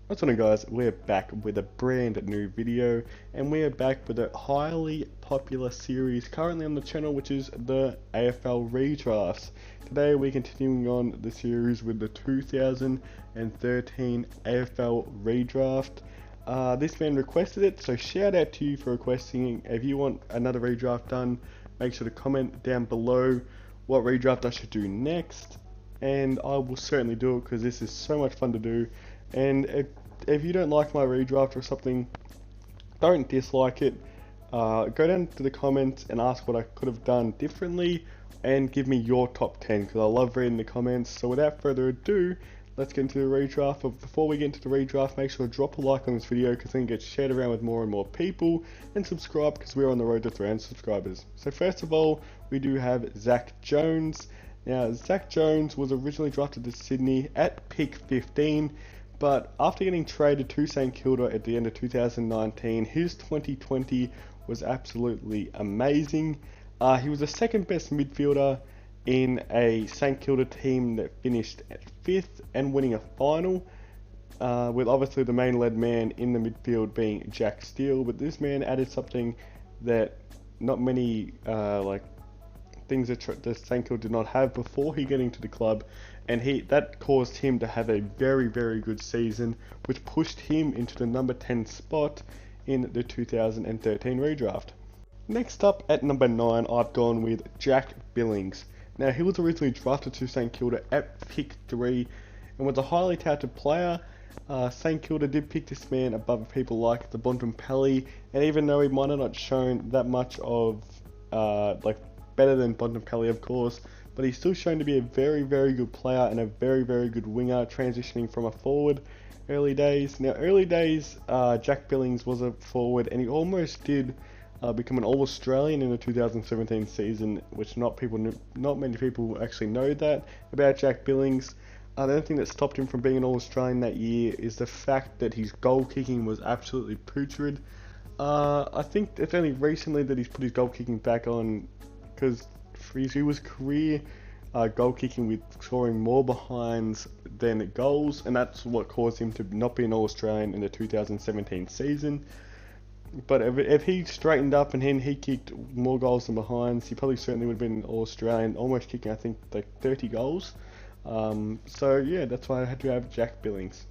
What's going on, guys? We're back with a brand new video, and we're back with a highly popular series currently on the channel, which is the AFL Redrafts. Today we're continuing on the series with the 2013 AFL Redraft. This man requested it, so shout out to you for requesting. If you want another redraft done, make sure to comment down below what redraft I should do next, and I will certainly do it because this is so much fun to do. And if you don't like my redraft or something, don't dislike it. Go down to the comments and ask what I could have done differently, and give me your top 10 because I love reading the comments. So without further ado, let's get into the redraft. But before we get into the redraft, make sure to drop a like on this video because then it gets shared around with more and more people, and subscribe because we're on the road to 300 subscribers. So first of all, we do have Zach Jones. Now, Zach Jones was originally drafted to Sydney at pick 15, but after getting traded to St Kilda at the end of 2019, his 2020 was absolutely amazing. He was the second best midfielder in a St Kilda team that finished at 5th and winning a final, with obviously the main lead man in the midfield being Jack Steele. But this man added something that not many things that the St Kilda did not have before he got into the club, and that caused him to have a very, very good season, which pushed him into the number 10 spot in the 2013 redraft. Next up at number 9, I've gone with Jack Billings. Now, he was originally drafted to St Kilda at pick 3 and was a highly touted player. St Kilda did pick this man above people like the Bontempelli, and even though he might have not shown that much of better than Bontempelli, of course, but he's still shown to be a very, very good player and a very, very good winger, transitioning from a forward early days. Now, early days, Jack Billings was a forward, and he almost did become an All-Australian in the 2017 season, which not many people actually know that about Jack Billings. The only thing that stopped him from being an All-Australian that year is the fact that his goal kicking was absolutely putrid. I think it's only recently that he's put his goal kicking back on, because he was career goal kicking with scoring more behinds than goals, and that's what caused him to not be an All-Australian in the 2017 season. But if he straightened up and he kicked more goals than behinds, he probably certainly would have been an All-Australian, almost kicking, I think, like 30 goals. So yeah, that's why I had to have Jack Billings.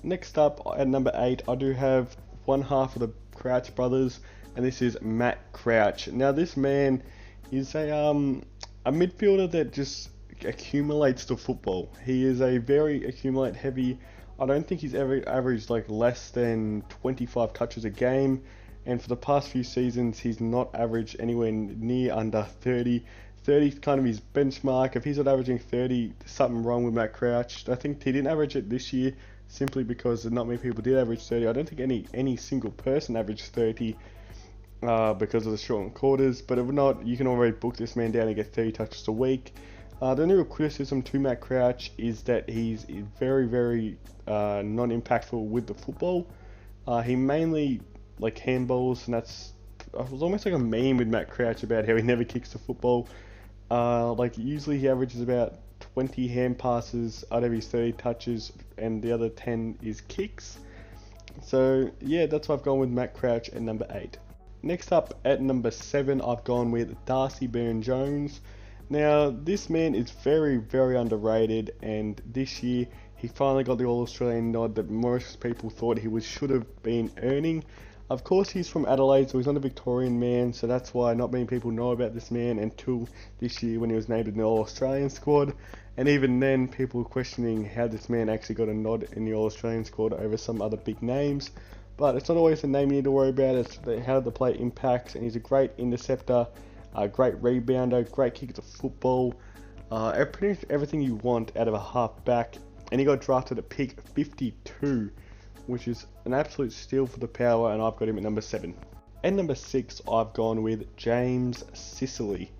Next up at number 8, I do have one half of the Crouch brothers, and this is Matt Crouch. Now, this man is a midfielder that just accumulates the football. He is a very accumulate heavy. I don't think he's ever averaged like less than 25 touches a game, and for the past few seasons he's not averaged anywhere near under 30. 30 is kind of his benchmark. If he's not averaging 30, there's something wrong with Matt Crouch. I think he didn't average it this year simply because not many people did average 30. I don't think any single person averaged 30. Because of the shortened quarters, but if not, you can already book this man down and get 30 touches a week. The only real criticism to Matt Crouch is that he's very, very non-impactful with the football. He mainly handballs, and it was almost like a meme with Matt Crouch about how he never kicks the football. Usually he averages about 20 hand passes out of his 30 touches, and the other 10 is kicks. So yeah, that's why I've gone with Matt Crouch at number 8. Next up at number 7, I've gone with Darcy Baran. Now, this man is very, very underrated, and this year he finally got the All-Australian nod that most people thought he should have been earning. Of course, he's from Adelaide, so he's not a Victorian man, so that's why not many people know about this man until this year when he was named in the All-Australian squad. And even then, people were questioning how this man actually got a nod in the All-Australian squad over some other big names. But it's not always the name you need to worry about, it's how the play impacts, and he's a great interceptor, a great rebounder, great kick to football, pretty much everything you want out of a half back. And he got drafted at pick 52, which is an absolute steal for the power, and I've got him at number 7. At number 6, I've gone with James Sicily.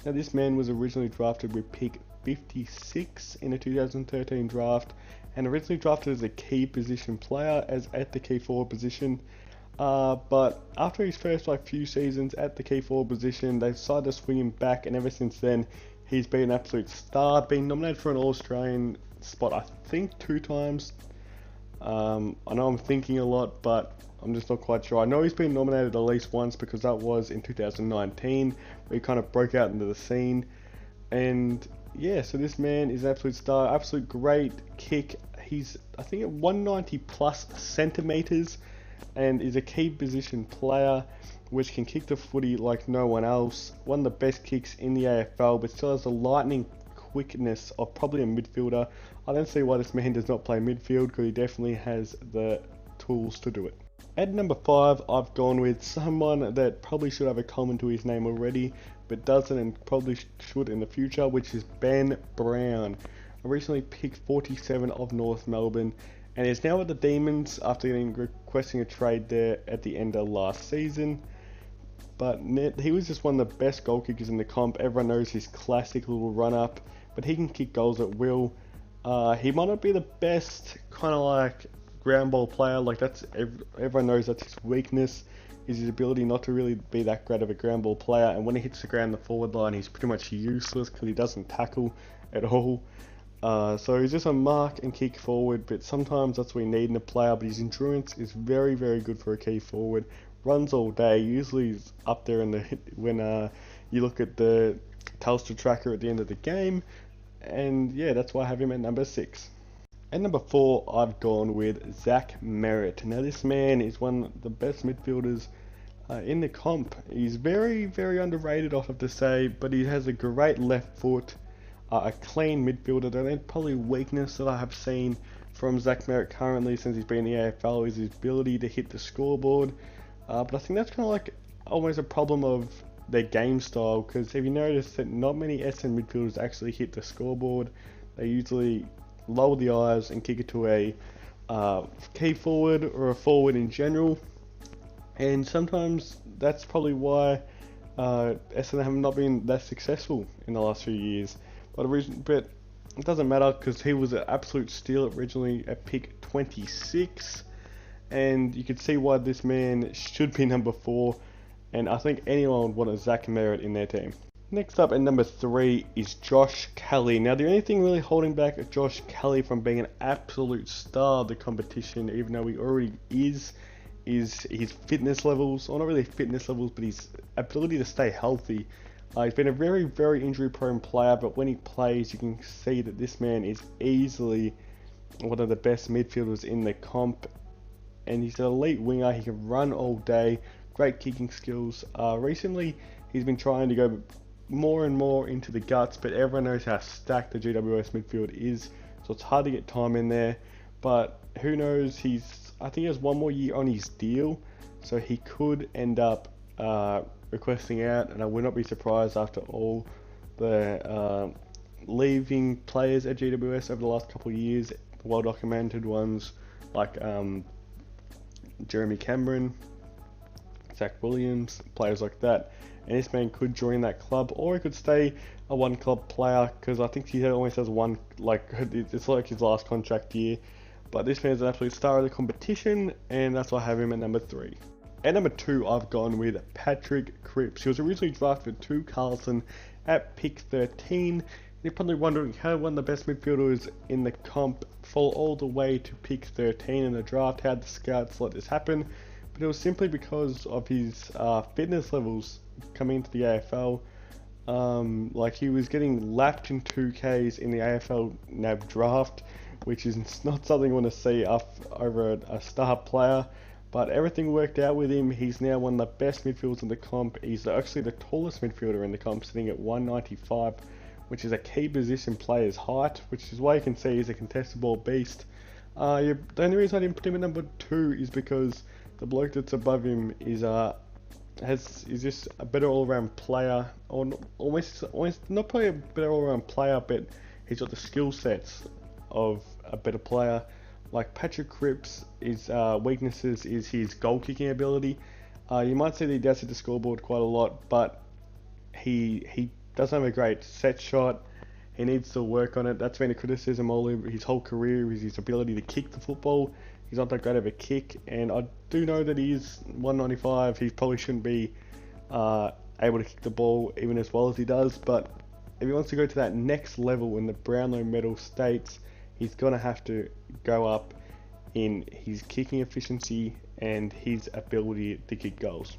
Now, this man was originally drafted with pick 56 in the 2013 draft, and originally drafted as a key position player, as at the key forward position. But after his first few seasons at the key forward position, they decided to swing him back, and ever since then he's been an absolute star, being nominated for an All-Australian spot I think 2 times. I know I'm thinking a lot, but I'm just not quite sure. I know he's been nominated at least once because that was in 2019, where he kind of broke out into the scene. And yeah, so this man is an absolute star, absolute great kick. He's, I think, at 190 plus centimeters, and is a key position player which can kick the footy like no one else. One of the best kicks in the AFL, but still has the lightning quickness of probably a midfielder. I don't see why this man does not play midfield, because he definitely has the tools to do it. At number 5, I've gone with someone that probably should have a Coleman to his name already, but doesn't, and probably should in the future, which is Ben Brown. I recently picked 47 of North Melbourne, and is now at the Demons after requesting a trade there at the end of last season. But he was just one of the best goal kickers in the comp. Everyone knows his classic little run up, but he can kick goals at will. He might not be the best kind of like ground ball player, like that's everyone knows that's his weakness, is his ability not to really be that great of a ground ball player, and when he hits the ground, the forward line, he's pretty much useless because he doesn't tackle at all. So he's just a mark and kick forward, but sometimes that's what we need in a player. But his endurance is very, very good for a key forward. Runs all day, usually is up there in the when you look at the Telstra tracker at the end of the game. And yeah, that's why I have him at number 6. At number 4, I've gone with Zach Merritt. Now this man is one of the best midfielders in the comp. He's very, very underrated, I have to say, but he has a great left foot, a clean midfielder. The only probably weakness that I have seen from Zach Merritt currently since he's been in the AFL is his ability to hit the scoreboard. But I think that's kind of like almost a problem of their game style, because if you notice that not many SM midfielders actually hit the scoreboard, they usually lower the eyes and kick it to a key forward or a forward in general, and sometimes that's probably why SM have not been that successful in the last few years. But it doesn't matter, because he was an absolute steal originally at pick 26. And you can see why this man should be number 4, and I think anyone would want a Zach Merritt in their team. Next up at number 3 is Josh Kelly. Now the only thing really holding back Josh Kelly from being an absolute star of the competition, even though he already is his fitness levels, or not really fitness levels, but his ability to stay healthy. He's been a very, very injury prone player, but when he plays you can see that this man is easily one of the best midfielders in the comp. And he's an elite winger. He can run all day, great kicking skills. Recently he's been trying to go more and more into the guts, but everyone knows how stacked the GWS midfield is, so it's hard to get time in there. But who knows, I think he has one more year on his deal, so he could end up requesting out, and I would not be surprised after all the leaving players at GWS over the last couple of years, well documented ones like Jeremy Cameron, Zach Williams, players like that. And this man could join that club, or he could stay a one club player, because I think he always has one, like it's like his last contract year. But this man's an absolute star of the competition, and that's why I have him at number 3. At number 2, I've gone with Patrick Cripps. He was originally drafted to Carlton at pick 13. You're probably wondering how one of the best midfielders in the comp fall all the way to pick 13 in the draft. How did the scouts let this happen? But it was simply because of his fitness levels coming into the AFL. Like he was getting lapped in 2Ks in the AFL NAB draft, which is not something you want to see over a star player. But everything worked out with him. He's now one of the best midfielders in the comp. He's actually the tallest midfielder in the comp, sitting at 195. Which is a key position player's height, which is why you can see he's a contested ball beast. The only reason I didn't put him at number 2 is because the bloke that's above him is just a better all-around player, or almost not probably a better all-around player, but he's got the skill sets of a better player. Like Patrick Cripps, his weaknesses is his goal kicking ability. You might see that he does hit the scoreboard quite a lot, but he doesn't have a great set shot. He needs to work on it. That's been a criticism all over his whole career, is his ability to kick the football. He's not that great of a kick, and I do know that he is 195. He probably shouldn't be able to kick the ball even as well as he does, but if he wants to go to that next level in the Brownlow medal states, he's going to have to go up in his kicking efficiency and his ability to kick goals.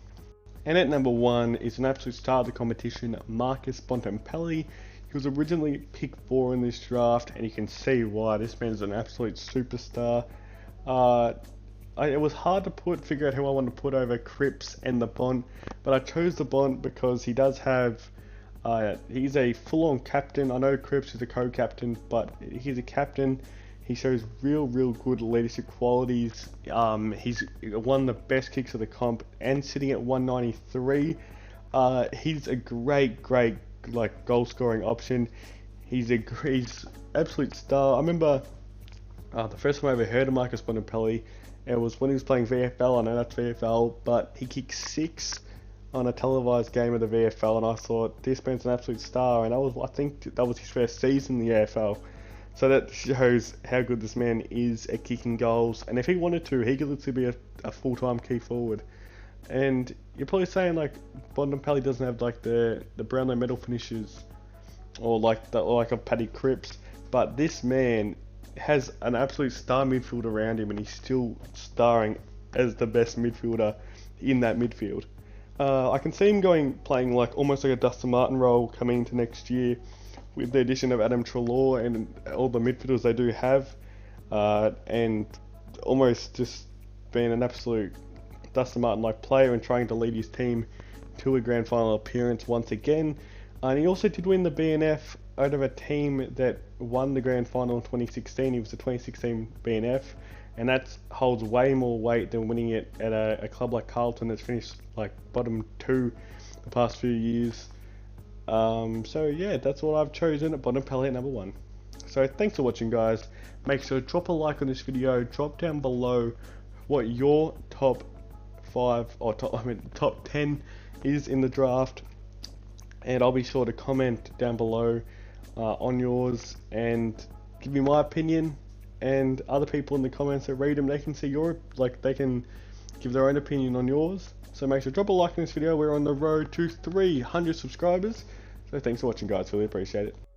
And at number 1 is an absolute star of the competition, Marcus Bontempelli. He was originally pick 4 in this draft, and you can see why. This man's an absolute superstar. It was hard to figure out who I wanted to put over Cripps and the Bont, but I chose the Bont because he does have, he's a full-on captain. I know Cripps is a co-captain, but he's a captain. He shows real good leadership qualities. He's one of the best kicks of the comp, and sitting at 193, he's a great like goal scoring option. He's absolute star. I remember the first time I ever heard of Marcus Bontempelli, it was when he was playing VFL. I know that's VFL, but he kicked 6 on a televised game of the VFL, and I thought, this man's an absolute star. And I think that was his first season in the AFL. So that shows how good this man is at kicking goals. And if he wanted to, he could literally be a full-time key forward. And you're probably saying like Bontempelli doesn't have like the Brownlow medal finishes or like a Paddy Cripps, but this man has an absolute star midfield around him, and he's still starring as the best midfielder in that midfield. I can see him playing like almost like a Dustin Martin role coming into next year, with the addition of Adam Treloar and all the midfielders they do have, and almost just being an absolute Dustin Martin-like player and trying to lead his team to a grand final appearance once again. And he also did win the BNF out of a team that won the grand final in 2016. He was the 2016 BNF, and that holds way more weight than winning it at a club like Carlton that's finished like bottom 2 the past few years. So yeah, that's what I've chosen at Bontempelli at number 1. So thanks for watching, guys. Make sure to drop a like on this video. Drop down below what your top 10 is in the draft, and I'll be sure to comment down below on yours and give you my opinion. And other people in the comments that read them, they can see they can give their own opinion on yours. So make sure to drop a like on this video. We're on the road to 300 subscribers. So thanks for watching, guys. Really appreciate it.